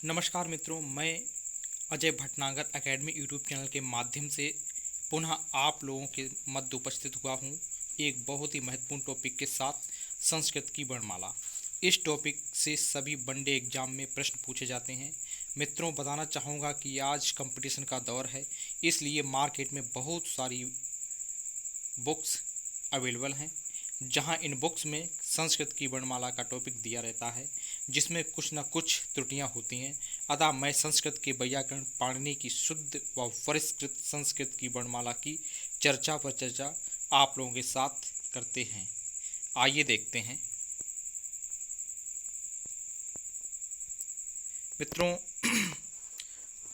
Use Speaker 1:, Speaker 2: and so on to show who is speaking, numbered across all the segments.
Speaker 1: नमस्कार मित्रों, मैं Ajay Bhatnagar academy YouTube channel के माध्यम से पुनः आप लोगों के मध्य उपस्थित हुआ हूँ एक बहुत ही महत्वपूर्ण टॉपिक के साथ, संस्कृत की वर्णमाला। इस टॉपिक से सभी वनडे एग्जाम में प्रश्न पूछे जाते हैं। मित्रों, बताना चाहूँगा कि आज कंपटीशन का दौर है, इसलिए मार्केट में बहुत सारी बुक्स अवेलेबल हैं, जहां इन बुक्स में संस्कृत की वर्णमाला का टॉपिक दिया रहता है, जिसमें कुछ न कुछ त्रुटियां होती हैं। अतः मैं संस्कृत के वैयाकरण पाणिनि की शुद्ध व परिष्कृत संस्कृत की वर्णमाला की चर्चा पर चर्चा आप लोगों के साथ करते हैं। आइए देखते हैं। मित्रों,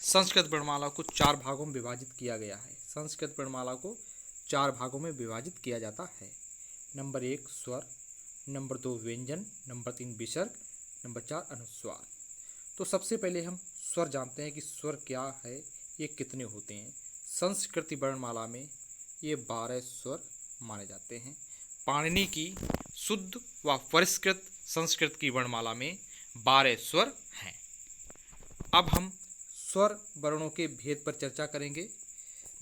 Speaker 1: संस्कृत वर्णमाला को 4 भागों में विभाजित किया गया है। संस्कृत वर्णमाला को 4 भागों में विभाजित किया जाता है। नंबर 1 स्वर, नंबर 2 व्यंजन, नंबर 3 विसर्ग, नंबर 4 अनुस्वार। तो सबसे पहले हम स्वर जानते हैं कि स्वर क्या है, ये कितने होते हैं। संस्कृत वर्णमाला में ये 12 स्वर माने जाते हैं। पाणिनि की शुद्ध व परिष्कृत संस्कृत की वर्णमाला में 12 स्वर हैं। अब हम स्वर वर्णों के भेद पर चर्चा करेंगे।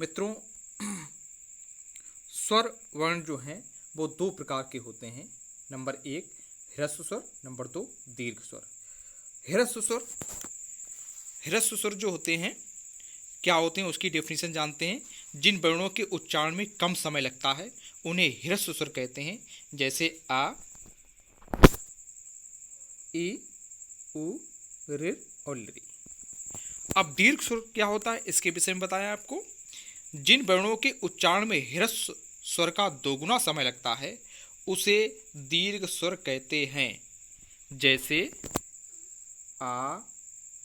Speaker 1: मित्रों, स्वर वर्ण जो हैं वो 2 प्रकार के होते हैं। नंबर 1 ह्रस्व स्वर, नंबर 2 दीर्घ स्वर। ह्रस्व स्वर जो होते हैं क्या होते हैं, उसकी डेफिनेशन जानते हैं। जिन वर्णों के उच्चारण में कम समय लगता है उन्हें ह्रस्व स्वर कहते हैं, जैसे आ, ई, उ, ऋ और लृ। अब दीर्घ स्वर क्या होता है, इसके विषय में बताया आपको। जिन वर्णों के उच्चारण में ह्रस्व स्वर का 2 गुना समय लगता है उसे दीर्घ स्वर कहते हैं, जैसे आ,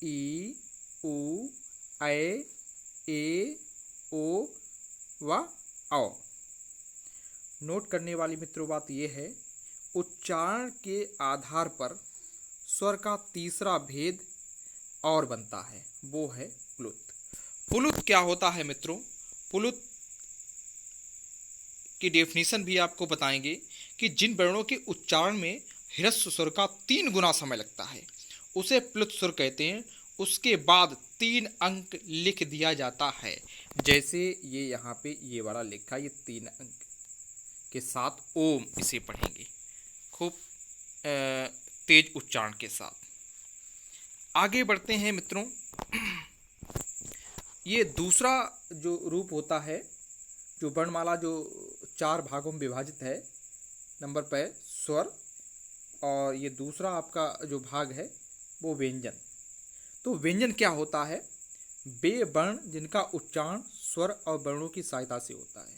Speaker 1: ई, उ, ऐ, ए, ओ व औ। नोट करने वाली मित्रों बात यह है, उच्चारण के आधार पर स्वर का तीसरा भेद और बनता है, वो है प्लुत। प्लुत क्या होता है मित्रों? प्लुत की डेफिनेशन भी आपको बताएंगे कि जिन वर्णों के उच्चारण में ह्रस्व स्वर का 3 गुना समय लगता है उसे प्लुत स्वर कहते हैं। उसके बाद 3 अंक लिख दिया जाता है, जैसे ये यहाँ पे ये वाला लिखा, ये 3 अंक के साथ ओम, इसे पढ़ेंगे खूब तेज उच्चारण के साथ। आगे बढ़ते हैं मित्रों। ये दूसरा जो रूप होता है, जो वर्णमाला जो 4 भागों में विभाजित है, नंबर पे स्वर, और ये दूसरा आपका जो भाग है वो व्यंजन। तो व्यंजन क्या होता है? वे वर्ण जिनका उच्चारण स्वर और वर्णों की सहायता से होता है।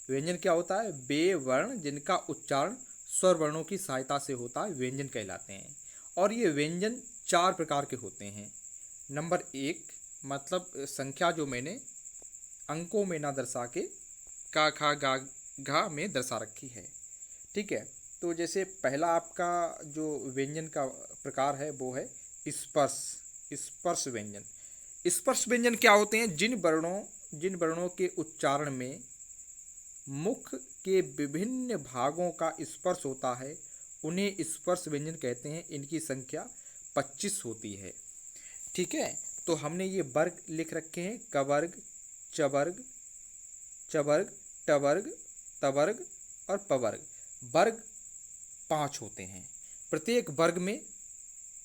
Speaker 1: व्यंजन क्या होता है? वे वर्ण जिनका उच्चारण स्वर वर्णों की सहायता से होता है, व्यंजन कहलाते हैं। और ये व्यंजन 4 प्रकार के होते हैं। नंबर 1 मतलब संख्या जो मैंने अंकों में ना दर्शा के का, खा, गा, घा में दर्शा रखी है, ठीक है। तो जैसे पहला आपका जो व्यंजन का प्रकार है वो है स्पर्श। स्पर्श व्यंजन। स्पर्श व्यंजन क्या होते हैं? जिन वर्णों के उच्चारण में मुख के विभिन्न भागों का स्पर्श होता है उन्हें स्पर्श व्यंजन कहते हैं। इनकी संख्या 25 होती है, ठीक है। तो हमने ये वर्ग लिख रखे हैं, कवर्ग, चवर्ग, चवर्ग, टवर्ग, तवर्ग और पवर्ग। वर्ग 5 होते हैं। प्रत्येक वर्ग में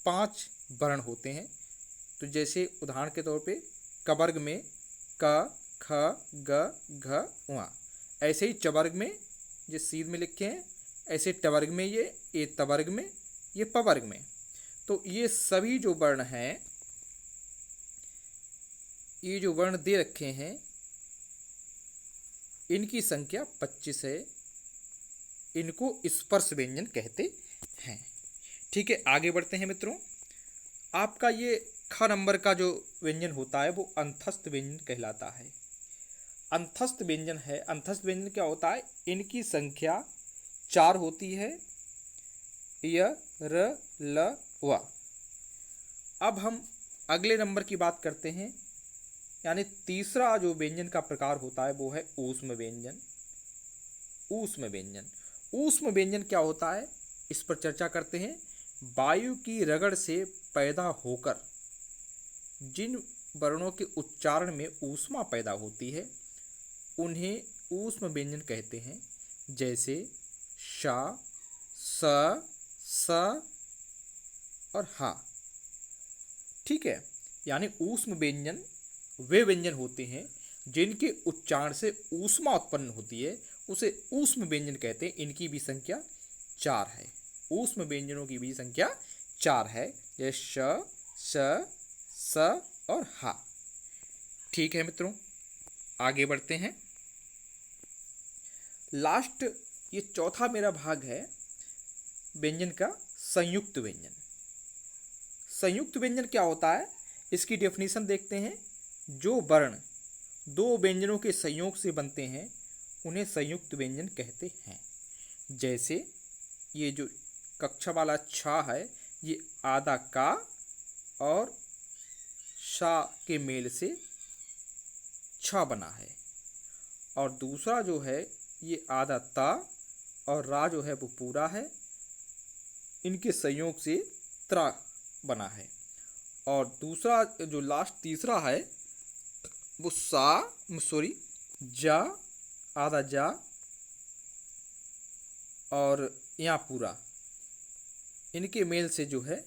Speaker 1: 5 वर्ण होते हैं। तो जैसे उदाहरण के तौर पे कवर्ग में क, ख, ग, घ, ङ। ऐसे ही चवर्ग में जो सीध में लिखे हैं, ऐसे टवर्ग में ये तवर्ग में, ये पवर्ग में। तो ये सभी जो वर्ण हैं, ये जो वर्ण दे रखे हैं, इनकी संख्या 25 है। इनको स्पर्श व्यंजन कहते हैं, ठीक है। आगे बढ़ते हैं मित्रों। आपका ये ख नंबर का जो व्यंजन होता है वो अंतस्थ व्यंजन कहलाता है। अंतस्थ व्यंजन है। अंतस्थ व्यंजन क्या होता है? इनकी संख्या 4 होती है, य, र, ल, व। अब हम अगले नंबर की बात करते हैं, यानी तीसरा जो व्यंजन का प्रकार होता है वो है ऊष्म व्यंजन। ऊष्म व्यंजन। ऊष्म व्यंजन क्या होता है, इस पर चर्चा करते हैं। वायु की रगड़ से पैदा होकर जिन वर्णों के उच्चारण में ऊष्मा पैदा होती है उन्हें ऊष्म व्यंजन कहते हैं, जैसे श, स, स और हा। ठीक है, यानी ऊष्म व्यंजन वे व्यंजन होते हैं जिनके उच्चारण से ऊष्मा उत्पन्न होती है, उसे ऊष्म व्यंजन कहते हैं। इनकी भी संख्या 4 है। ऊष्म व्यंजनों की भी संख्या 4 है, जैसे श, स, स और हा। ठीक है मित्रों, आगे बढ़ते हैं। लास्ट ये चौथा मेरा भाग है व्यंजन का संयुक्त व्यंजन। संयुक्त व्यंजन क्या होता है, इसकी डेफिनेशन देखते हैं। जो वर्ण दो व्यंजनों के संयोग से बनते हैं उन्हें संयुक्त व्यंजन कहते हैं। जैसे ये जो कक्षा वाला छा है, ये आधा का और शा के मेल से छा बना है, और दूसरा जो है ये आधा ता और रा जो है वो पूरा है, इनके संयोग से त्रा बना है। और दूसरा जो लास्ट तीसरा है वो जा, आधा जा और या पूरा, इनके मेल से जो है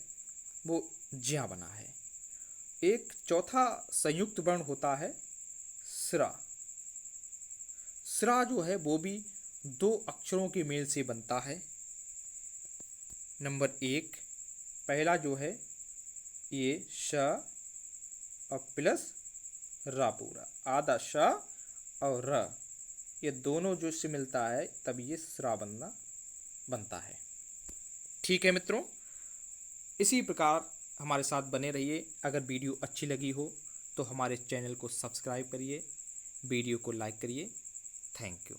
Speaker 1: वो ज्या बना है। एक चौथा संयुक्त वर्ण होता है स्रा। स्रा जो है वो भी दो अक्षरों के मेल से बनता है। नंबर 1 पहला जो है ये श और प्लस रा पूरा, आधा श और र, ये दोनों जो से मिलता है तब ये स्रा बनता है। ठीक है मित्रों, इसी प्रकार हमारे साथ बने रहिए। अगर वीडियो अच्छी लगी हो तो हमारे चैनल को सब्सक्राइब करिए, वीडियो को लाइक करिए। Thank you.